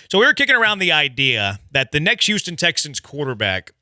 So we were kicking around the idea that the next Houston Texans quarterback,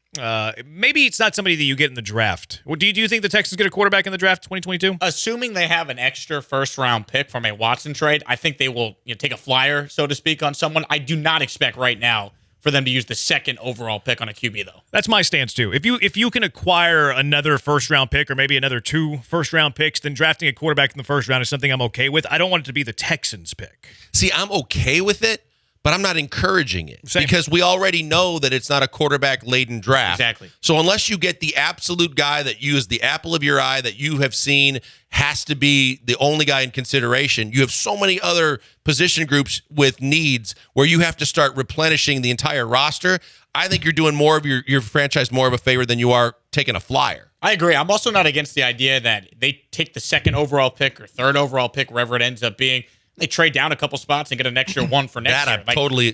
maybe it's not somebody that you get in the draft. Do you think the Texans get a quarterback in the draft 2022? Assuming they have an extra first-round pick from a Watson trade, I think they will take a flyer, so to speak, on someone. I do not expect right now for them to use the second overall pick on a QB, though. That's my stance, too. If you can acquire another first-round pick or maybe another 2 first-round picks, then drafting a quarterback in the first round is something I'm okay with. I don't want it to be the Texans pick. See, I'm okay with it, but I'm not encouraging it. Same. Because we already know that it's not a quarterback-laden draft. Exactly. So unless you get the absolute guy that you is the apple of your eye that you have seen has to be the only guy in consideration, you have so many other position groups with needs where you have to start replenishing the entire roster. I think you're doing more of your franchise more of a favor than you are taking a flyer. I agree. I'm also not against the idea that they take the second overall pick or third overall pick, wherever it ends up being. They trade down a couple spots and get an extra one for next year.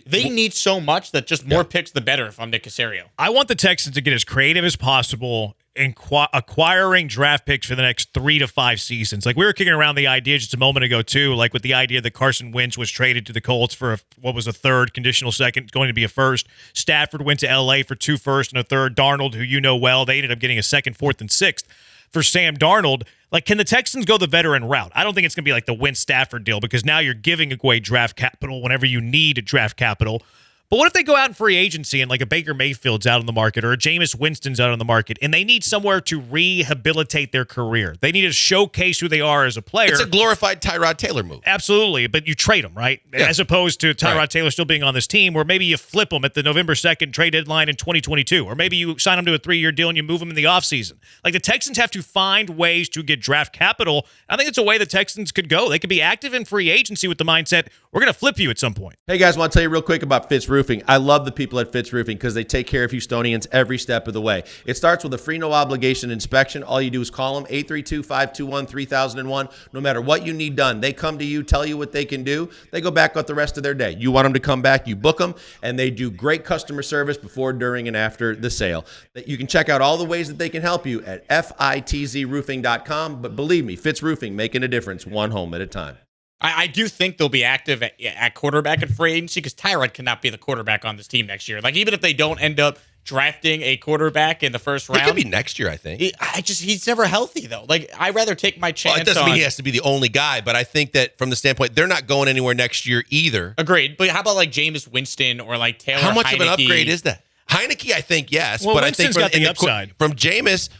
They need so much that just more picks, the better if I'm Nick Caserio. I want the Texans to get as creative as possible in acquiring draft picks for the next 3 to 5 seasons. Like we were kicking around the idea just a moment ago, too, like with the idea that Carson Wentz was traded to the Colts for what was a third, conditional second, going to be a first. Stafford went to L.A. for 2 firsts and a third. Darnold, who you know well, they ended up getting a second, fourth, and sixth for Sam Darnold. Like, can the Texans go the veteran route? I don't think it's going to be like the Wentz-Stafford deal because now you're giving away draft capital whenever you need draft capital. But what if they go out in free agency and like a Baker Mayfield's out on the market or a Jameis Winston's out on the market and they need somewhere to rehabilitate their career? They need to showcase who they are as a player. It's a glorified Tyrod Taylor move. Absolutely, but you trade them, right? Yeah. As opposed to Tyrod Taylor still being on this team where maybe you flip them at the November 2nd trade deadline in 2022 or maybe you sign them to a 3-year deal and you move them in the offseason. Like the Texans have to find ways to get draft capital. I think it's a way the Texans could go. They could be active in free agency with the mindset, we're going to flip you at some point. Hey guys, I want to tell you real quick about Fitz Roofing. I love the people at Fitz Roofing because they take care of Houstonians every step of the way. It starts with a free no obligation inspection. All you do is call them 832-521-3001. No matter what you need done, they come to you, tell you what they can do. They go back with the rest of their day. You want them to come back, you book them, and they do great customer service before, during, and after the sale. You can check out all the ways that they can help you at fitzroofing.com. But believe me, Fitz Roofing, making a difference one home at a time. I do think they'll be active at quarterback in free agency because Tyrod cannot be the quarterback on this team next year. Like, even if they don't end up drafting a quarterback in the first round. It could be next year, I think. He's never healthy, though. Like, I'd rather take my chance. Well, it doesn't mean he has to be the only guy, but I think that from the standpoint, they're not going anywhere next year either. Agreed. But how about like Jameis Winston or like Taylor How much Heineke? of an upgrade is that? Heineke, I think, yes. Well, but Winston's I think got the upside. From Jameis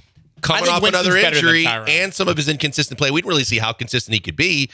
coming off Winston's another better than injury Tyrod. and some of his inconsistent play, we didn't really see how consistent he could be.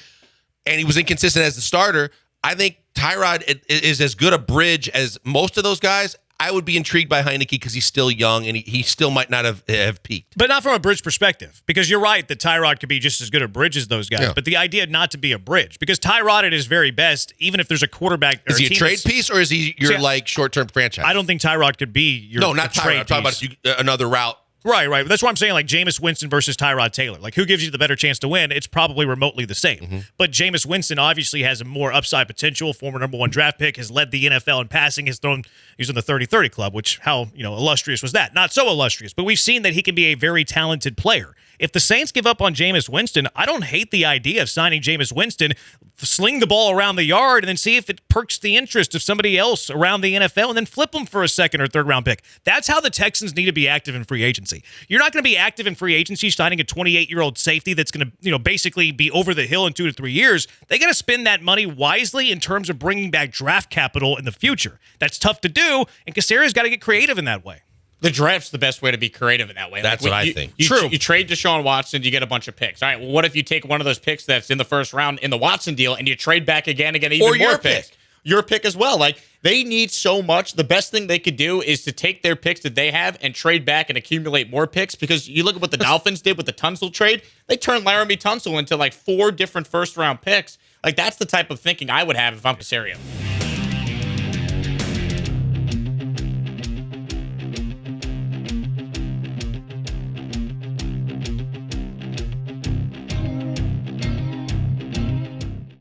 And he was inconsistent as the starter. I think Tyrod is as good a bridge as most of those guys. I would be intrigued by Heineke because he's still young and he still might not have peaked. But not from a bridge perspective, because you're right that Tyrod could be just as good a bridge as those guys. Yeah. But the idea not to be a bridge, because Tyrod at his very best, even if there's a quarterback. Is he a trade piece or is he your short-term franchise? I don't think Tyrod could be your No, not Tyrod. trade I'm talking piece. about another route. Right. That's why I'm saying like Jameis Winston versus Tyrod Taylor. Like, who gives you the better chance to win? It's probably remotely the same. Mm-hmm. But Jameis Winston obviously has a more upside potential. Former number 1 draft pick, has led the NFL in passing. He's in the 30-30 club, which how illustrious was that? Not so illustrious, but we've seen that he can be a very talented player. If the Saints give up on Jameis Winston, I don't hate the idea of signing Jameis Winston, sling the ball around the yard, and then see if it perks the interest of somebody else around the NFL, and then flip them for a second or third round pick. That's how the Texans need to be active in free agency. You're not going to be active in free agency signing a 28-year-old safety that's going to, basically be over the hill in 2 to 3 years. They got to spend that money wisely in terms of bringing back draft capital in the future. That's tough to do, and Caserio's got to get creative in that way. The draft's the best way to be creative in that way. That's what I think. True. You trade Deshaun Watson, you get a bunch of picks. All right, well, what if you take one of those picks that's in the first round in the Watson deal and you trade back again and get even or more picks? Your pick as well. Like, they need so much. The best thing they could do is to take their picks that they have and trade back and accumulate more picks, because you look at what the Dolphins did with the Tunsil trade. They turned Laramie Tunsil into like 4 different first-round picks. Like, that's the type of thinking I would have if I'm Caserio.